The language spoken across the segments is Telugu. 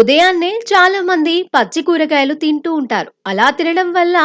ఉదయాన్నే చాలా మంది పచ్చి కూరగాయలు తింటూ ఉంటారు. అలా తినడం వల్ల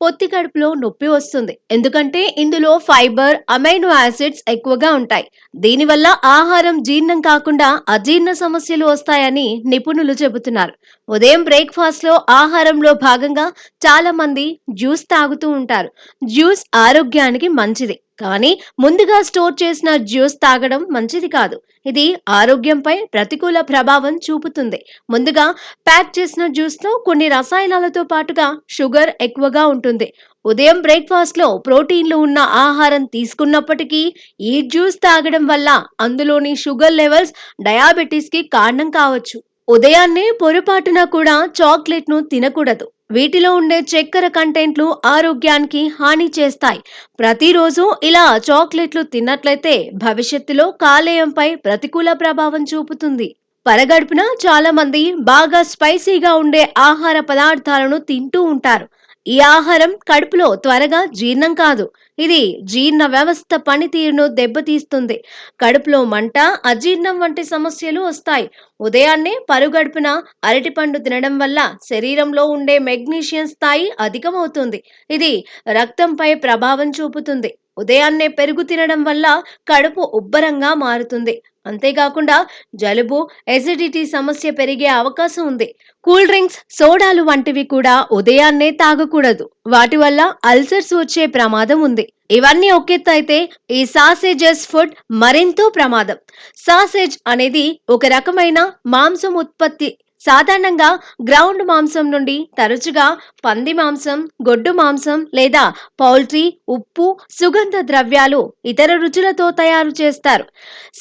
పొత్తి కడుపులో నొప్పి వస్తుంది. ఎందుకంటే ఇందులో ఫైబర్, అమైనో యాసిడ్స్ ఎక్కువగా ఉంటాయి. దీనివల్ల ఆహారం జీర్ణం కాకుండా అజీర్ణ సమస్యలు వస్తాయని నిపుణులు చెబుతున్నారు. ఉదయం బ్రేక్‌ఫాస్ట్‌లో ఆహారంలో భాగంగా చాలా మంది జ్యూస్ తాగుతూ ఉంటారు. జ్యూస్ ఆరోగ్యానికి మంచిది. కానీ ముందుగా స్టోర్ చేసిన జ్యూస్ తాగడం మంచిది కాదు. ఇది ఆరోగ్యంపై ప్రతికూల ప్రభావం చూపుతుంది. ముందుగా ప్యాక్ చేసిన జ్యూస్‌లో కొన్ని రసాయనాలతో పాటుగా షుగర్ ఎక్కువగా ఉంటుంది. ఉదయం బ్రేక్‌ఫాస్ట్‌లో ప్రోటీన్‌లు ఉన్న ఆహారం తీసుకున్నప్పటికీ ఈ జ్యూస్ తాగడం వల్ల అందులోని షుగర్ లెవెల్స్ డయాబెటిస్‌కి కారణం కావచ్చు. ఉదయాన్నే పొరపాటున కూడా చాక్లెట్‌ను తినకూడదు. వీటిలో ఉండే చక్కెర కంటెంట్లు ఆరోగ్యానికి హాని చేస్తాయి. ప్రతిరోజు ఇలా చాక్లెట్లు తిన్నట్లయితే భవిష్యత్తులో కాలేయంపై ప్రతికూల ప్రభావం చూపుతుంది. పరగడుపున చాలా మంది బాగా స్పైసీగా ఉండే ఆహార పదార్థాలను తింటూ ఉంటారు. ఈ ఆహారం కడుపులో త్వరగా జీర్ణం కాదు. ఇది జీర్ణ వ్యవస్థ పనితీరును దెబ్బతీస్తుంది. కడుపులో మంట, అజీర్ణం వంటి సమస్యలు వస్తాయి. ఉదయాన్నే పరుగడుపున అరటిపండు తినడం వల్ల శరీరంలో ఉండే మెగ్నీషియం స్థాయి అధికమవుతుంది. ఇది రక్తంపై ప్రభావం చూపుతుంది. ఉదయాన్నే పెరుగు తినడం వల్ల కడుపు ఉబ్బరంగా మారుతుంది. అంతేకాకుండా జలుబు, ఎసిడిటీ సమస్య పెరిగే అవకాశం ఉంది. కూల్ డ్రింక్స్, సోడాలు వంటివి కూడా ఉదయాన్నే తాగకూడదు. వాటి వల్ల అల్సర్స్ వచ్చే ప్రమాదం ఉంది. ఇవన్నీ ఒకెత్తైతే ఈ సాసేజెస్ ఫుడ్ మరెంతో ప్రమాదం. సాసేజ్ అనేది ఒక రకమైన మాంసం ఉత్పత్తి. సాధారణంగా గ్రౌండ్ మాంసం నుండి తరచుగా పంది మాంసం, గొడ్డు మాంసం లేదా పౌల్ట్రీ, ఉప్పు, సుగంధ ద్రవ్యాలు, ఇతర రుచులతో తయారు చేస్తారు.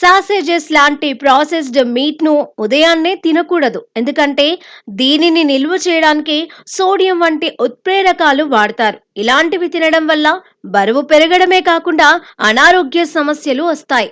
సాసేజెస్ లాంటి ప్రాసెస్డ్ మీట్‌ను ఉదయాన్నే తినకూడదు. ఎందుకంటే దీనిని నిల్వ చేయడానికి సోడియం వంటి ఉత్ప్రేరకాలు వాడతారు. ఇలాంటివి తినడం వల్ల బరువు పెరగడమే కాకుండా అనారోగ్య సమస్యలు వస్తాయి.